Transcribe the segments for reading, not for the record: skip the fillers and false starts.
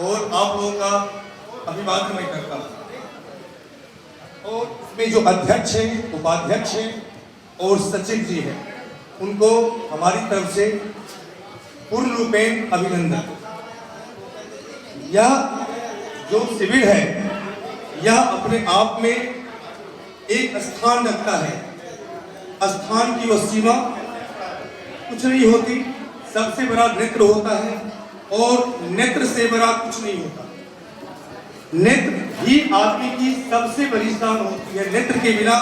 और आप लोगों का अभिवादन मैं करता हूँ। और इसमें जो अध्यक्ष हैं, उपाध्यक्ष हैं और सचिव जी हैं, उनको हमारी तरफ से पूर्ण रूपेण अभिनंदन। यह जो शिविर है यह अपने आप में एक स्थान रखता है। स्थान की वह सीमा कुछ नहीं होती, सबसे बड़ा नेत्र होता है और नेत्र से बड़ा कुछ नहीं होता। नेत्र ही आदमी की सबसे बड़ी शान होती है। नेत्र के बिना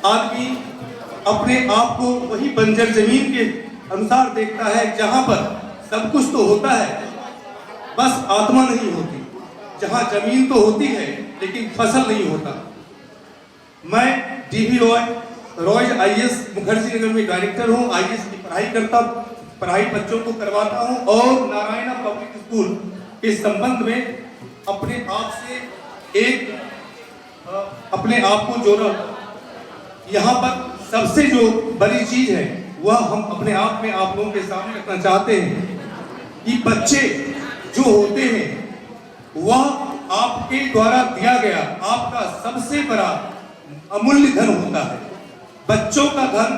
आदमी अपने आप को वही बंजर जमीन के अनुसार देखता है जहां पर सब कुछ तो होता है, बस आत्मा नहीं होती। जहां जमीन तो होती है लेकिन फसल नहीं होता। मैं डीवी रॉय आईएएस मुखर्जी नगर में डायरेक्टर हूं। आईएएस की पढ़ाई बच्चों को करवाता हूं और नारायणा पब्लिक स्कूल के संबंध में अपने आप को जोड़ा। यहाँ पर सबसे जो बड़ी चीज है वह हम अपने आप में आप लोगों के सामने रखना चाहते हैं कि बच्चे जो होते हैं वह आपके द्वारा दिया गया आपका सबसे बड़ा अमूल्य धन होता है। बच्चों का धन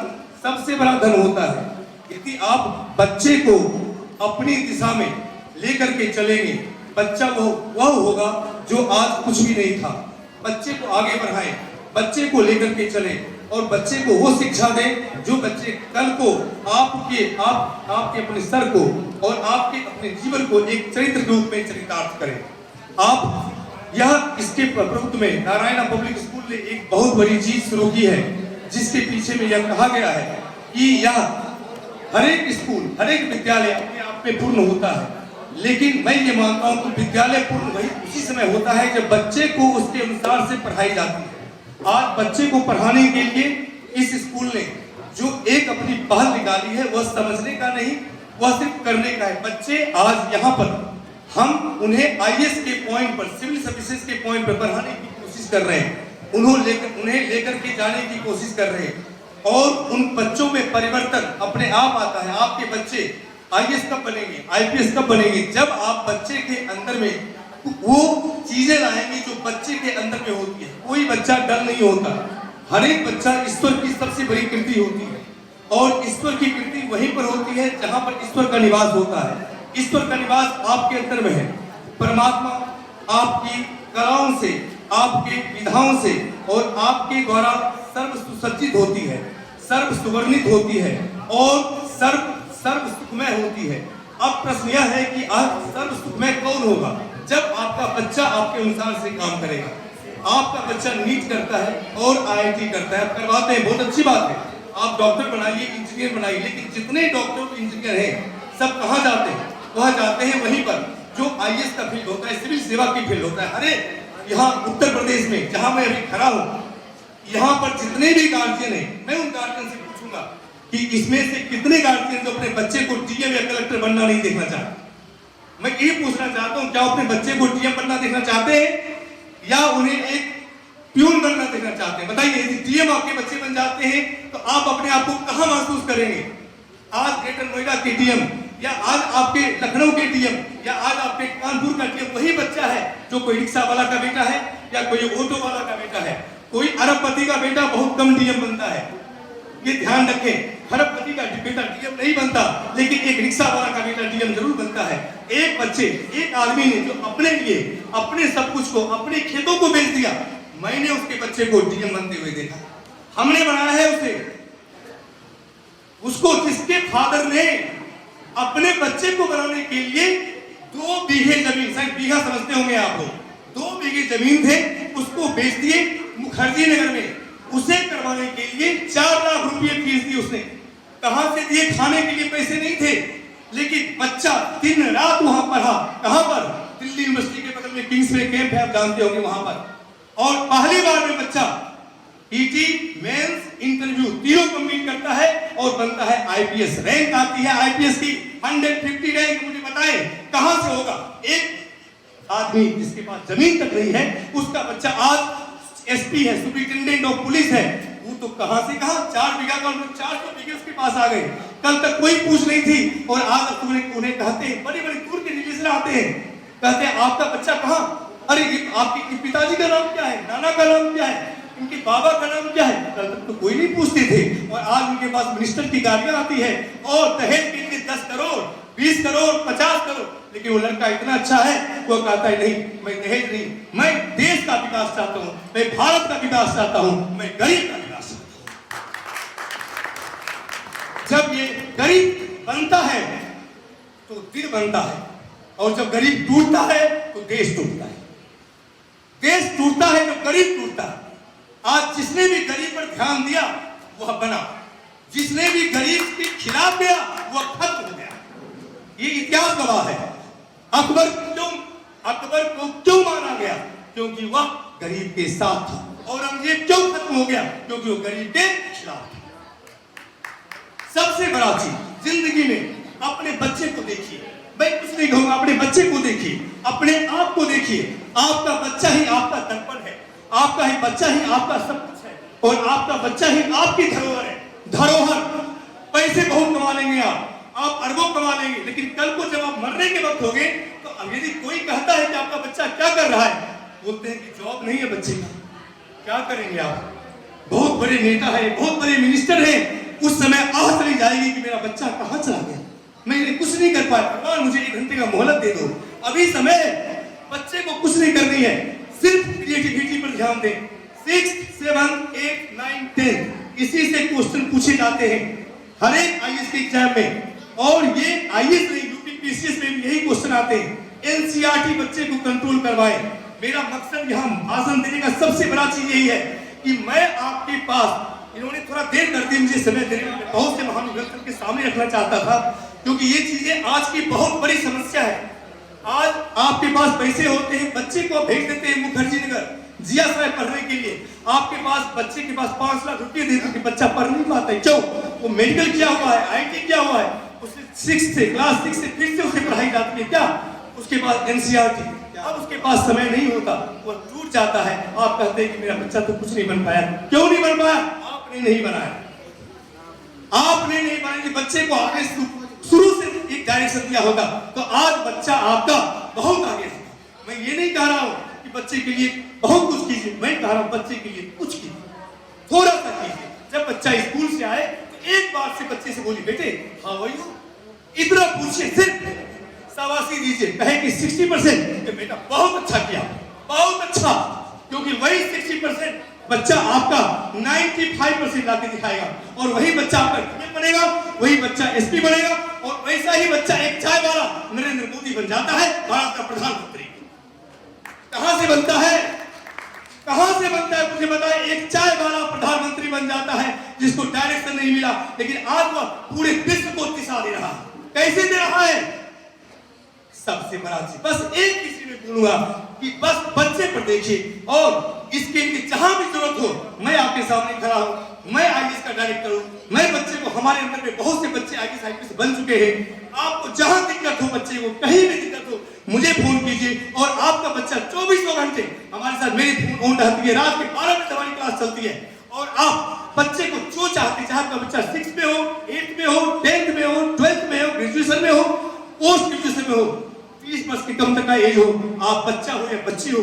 सबसे बड़ा धन होता है। यदि आप बच्चे को अपनी दिशा में लेकर के चलेंगे, बच्चा वह होगा जो आज कुछ भी नहीं था। बच्चे को आगे बढ़ाएं, बच्चे को लेकर के चले और बच्चे को वो शिक्षा दें जो बच्चे कल को आपके अपने सर को और आपके अपने जीवन को एक चरित्र रूप में चरितार्थ करें। आप यह इसके प्रभुत्व में नारायणा पब्लिक स्कूल ने एक बहुत बड़ी चीज शुरू की है, जिसके पीछे में यह कहा गया है कि यह हर एक स्कूल, हर एक विद्यालय अपने आप में पूर्ण होता है। लेकिन मैं ये मानता हूं कि विद्यालय पूर्ण वही उसी समय होता है जब बच्चे को उसके अनुसार से पढ़ाई जाती है। आज बच्चे को पढ़ाने के लिए इस स्कूल ने जो एक अपनी पहल निकाली है वह समझने का नहीं, वह सिर्फ करने का है। बच्चे आज यहाँ पर हम उन्हें आईएएस के पॉइंट पर, सिविल सर्विसेज के पॉइंट पर पढ़ाने की कोशिश कर रहे हैं, उन्हें लेकर के जाने की कोशिश कर रहे हैं और उन बच्चों में परिवर्तन अपने आप आता है। आपके बच्चे आईएएस कब बनेंगे, आईपीएस कब बनेंगे? जब आप बच्चे के अंदर में वो चीजें लाएंगे जो बच्चे के अंदर में होती है। कोई बच्चा डर नहीं होता, हर एक बच्चा ईश्वर की सबसे बड़ी कृति होती है और ईश्वर की कृति वहीं पर होती है जहां पर ईश्वर का निवास होता है। ईश्वर का निवास आपके अंदर में है। परमात्मा आपकी कलाओं से, आपके विधाओं से और आपके द्वारा सर्व सुसज्जित होती है, सर्व सुवर्णित होती है और सर्व सुखमय होती है। अब प्रश्न यह है कि आज सर्व सुखमय कौन होगा? जब आपका बच्चा आपके अनुसार से काम करेगा। आपका बच्चा नीट करता है और आईआईटी करता है, करवाते हैं, बहुत अच्छी बात है। आप डॉक्टर बनाइए, इंजीनियर बनाइए, लेकिन जितने डॉक्टर इंजीनियर हैं सब कहाँ जाते हैं? वह जाते हैं वहीं पर जो आईएएस का फील्ड होता है, सिविल सेवा की फील्ड होता है। अरे यहाँ उत्तर प्रदेश में जहां मैं अभी खड़ा हूँ, यहाँ पर जितने भी गार्जियन हैं, मैं उन गार्जियन से पूछूंगा कि इसमें से कितने गार्जियन जो अपने बच्चे को डीएम या कलेक्टर बनना नहीं देखना चाहते। मैं ये पूछना चाहता हूँ, क्या अपने बच्चे को डीएम बनना देखना चाहते हैं या उन्हें एक प्यून बनना देखना चाहते हैं? बताइए, यदि डीएम आपके बच्चे बन जाते हैं तो आप अपने आप को कहां महसूस करेंगे? आज ग्रेटर नोएडा के डीएम या आज आपके लखनऊ के डीएम या आज आपके कानपुर का डीएम वही बच्चा है जो कोई रिक्शा वाला का बेटा है या कोई ऑटो वाला का बेटा है। कोई अरबपति का बेटा बहुत कम डीएम बनता है, ये ध्यान रखें। अरबपति का बेटा डीएम नहीं बनता, लेकिन एक रिक्शा वाला का बेटा डीएम जरूर बनता है। एक बच्चे, एक आदमी ने जो अपने लिए अपने सब कुछ को, अपने खेतों को बेच दिया, मैंने उसके बच्चे को डीएम बनते हुए देखा। हमने बनाया है उसको जिसके फादर ने अपने बच्चे को बनाने के लिए 2 बीघे जमीन, शायद बीघा समझते होंगे आप लोग, 2 बीघे जमीन थे, उसको बेच दिए मुखर्जी नगर में। उसे करवाने के लिए 4 लाख रुपए फीस दी उसने। कहां से दिए? खाने के लिए पैसे नहीं थे, लेकिन बच्चा दिन रात वहां पढ़ा। कहां पर? दिल्ली यूनिवर्सिटी के बगल में किंग्सवे कैंप है, आप जानते होंगे, वहां पर। और पहली बार में बच्चा ईटी, मेंस, इंटरव्यू तीनों कंप्लीट करता है और बनता है आईपीएस। रैंक आती है आईपीएस की 150 रैंक। मुझे बताएं कहां से होगा? एक आदमी जिसके पास जमीन तक नहीं है, उसका बच्चा आज एसपी है, सुपरिटेंडेंट ऑफ पुलिस है। वो तो कहां से कहां 4 बीघा का 400 बीघे उसके पास आ गए। कल तक कोई पूछ नहीं थी और आज उन्हें कहते हैं, बड़े बड़े दूर के निवेशक आते हैं। कहते हैं आपका बच्चा कहाँ? अरे ये आपके पिताजी का नाम क्या है, नाना का नाम क्या है, इनके बाबा का नाम क्या है? कल तक तो कोई नहीं पूछते थे और आज उनके पास मिनिस्टर की गाड़ियां आती है और दहेज के लिए 10 करोड़ 20 करोड़ 50 करोड़। लेकिन वो लड़का इतना अच्छा है, वो कहता है नहीं मैं दहेज नहीं, मैं देश का विकास चाहता हूँ, मैं भारत का विकास चाहता हूँ, मैं गरीब का विकास चाहता हूँ। जब ये गरीब बनता है तो दिल बनता है, और जब गरीब टूटता है तो देश टूटता है। देश टूटता है जब गरीब टूटता है। आज जिसने भी गरीब पर ध्यान दिया वह बना, जिसने भी गरीब के खिलाफ गया वह खत्म हो गया। ये इतिहास गवाह है। अकबर को क्यों मारा गया? क्योंकि वह गरीब के साथ था। औरंगजेब क्यों खत्म हो गया? क्योंकि वो गरीब के खिलाफ था। सबसे बड़ा चीज जिंदगी में अपने बच्चे को देखिए, मैं कुछ नहीं कहूंगा, अपने बच्चे को देखिए, अपने आप को देखिए। आपका बच्चा ही आपका दर्पण है, आपका ही बच्चा ही आपका सब कुछ है, और आपका बच्चा ही आपकी धरोहर है। धरोहर पैसे बहुत कमा लेंगे आप अरबों कमा लेंगे, लेकिन कल को जब आप मरने के वक्त होंगे तो यदि कोई कहता है कि आपका बच्चा क्या कर रहा है, बोलते हैं कि जॉब नहीं है बच्चे का, क्या करेंगे आप? बहुत बड़े नेता है, बहुत बड़े मिनिस्टर है, उस समय आह चली जाएगी कि मेरा बच्चा कहाँ चला गया, मैं कुछ नहीं कर पाया, भगवान मुझे 1 घंटे का मोहलत दे दो। अभी समय बच्चे को कुछ नहीं करनी है, सिर्फ क्रिएटिविटी पर ध्यान दें। 6, 7, 8, 9, 10 इसी से क्वेश्चन पूछे जाते हैं हर एक आईएएस के एग्जाम में, और ये आईएएस नहीं यूपीपीसीएस में भी यही क्वेश्चन आते हैं। एनसीईआरटी बच्चे को कंट्रोल करवाए। मेरा मकसद यहाँ भाषण देने का सबसे बड़ा चीज यही है कि मैं आपके पास, इन्होंने थोड़ा देर कर दी मुझे समय देने में, बहुत से महान व्यक्तियों के सामने रखना चाहता था, क्योंकि ये चीजें आज की बहुत बड़ी समस्या है। आज आपके पास पैसे होते हैं, बच्चे को भेज देते हैं मुखर्जी नगर जिया साहब पढ़ने के लिए, आपके पास बच्चे के पास 5 लाख रुपए देते हैं, बच्चा पढ़ नहीं पाता है। क्यों? वो मेडिकल किया हुआ है, आईटी किया हुआ है, उसे क्लास 6 से फिर से उसे पढ़ाई जाती है। क्या? उसके बाद एनसीईआरटी, अब उसके पास समय नहीं होता, वो टूट जाता है। आप कहते हैं कि मेरा बच्चा तो कुछ नहीं बन पाया। क्यों नहीं बन पाया? आपने नहीं बनाया, आपने नहीं बनाया। बच्चे को आगे शुरू से एक डायरेक्शन दिया होगा तो आज बच्चा आपका बहुत आगे है। मैं ये नहीं कह रहा हूं कि बच्चे के लिए बहुत कुछ कीजिए, मैं कह रहा हूं बच्चे के लिए कुछ कीजिए, थोड़ा सा कीजिए। जब बच्चा स्कूल से आए तो एक बार से बच्चे से बोलिए बेटे हाउ आर यू, इतना पूछिए, सिर्फ शाबाशी दीजिए, कहे कि 60% बेटा बहुत अच्छा किया, बहुत अच्छा, क्योंकि वही 60% बच्चा आपका 95% लाके दिखाएगा, और वही बच्चा आपका टीचर बनेगा, वही बच्चा एसपी बनेगा, और वैसा ही बच्चा एक चाय वाला नरेंद्र मोदी बन जाता है, भारत का प्रधानमंत्री। कहां से बनता है? कहां से बनता है मुझे बताएं। एक चाय वाला प्रधानमंत्री बन जाता है जिसको डायरेक्शन नहीं मिला, लेकिन आज वह पूरे विश्व को दिशा दे रहा है। कैसे दे रहा है? सबसे बड़ा चीज बस एक किसी में बोलूंगा कि बस बच्चे पर देखिए, और इसके लिए जहां भी जरूरत हो मैं आपके सामने खड़ा हूं, मैं आईएएस का डायरेक्टर हूं, मैं बच्चे को, हमारे अंदर में बहुत से बच्चे आईएएस बन चुके हैं। आपको जहां दिक्कत हो, बच्चे को कहीं भी दिक्कत हो, मुझे फोन कीजिए, और आपका बच्चा 24 घंटे हमारे साथ, मेरी फोन ऑन रहती है, रात के 12 बजे हमारी क्लास चलती है, और आप बच्चे को जो चाहते, चाहे आपका बच्चा 6 में हो, 8 में हो, 10th में हो, 12th में हो, ग्रेजुएशन में हो, पोस्ट ग्रेजुएशन में हो, 30 वर्ष के कम तक का एज हो, आप बच्चा हो या बच्ची हो,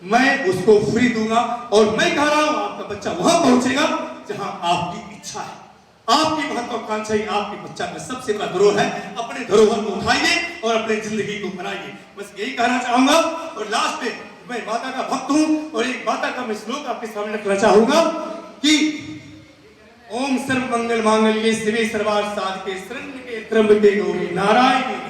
मैं उसको फ्री दूंगा। और मैं कह रहा हूं आपका बच्चा वहां पहुंचेगा जहां आपकी इच्छा है, आपकी महत्वाकांक्षा ही आपके बच्चा का सबसे बड़ा धरोहर है। अपने धरोहर को उठाइए और अपने जिंदगी को बनाइए, बस यही कहना चाहूंगा। और लास्ट में मैं माता का भक्त हूं, और एक माता का मैं श्लोक आपके सामने रखना चाहूंगा कि ओम सर्व मंगल मांगल्ये शिवे सर्वार्थ साधके शरण्ये त्र्यंबके गौरी नारायणी।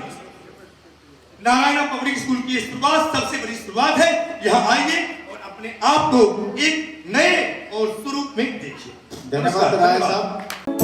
नारायण पब्लिक स्कूल की शुरुआत सबसे बड़ी शुरुआत है। यहाँ आइए और अपने आप को एक नए और स्वरूप में देखिए। धन्यवाद साहब।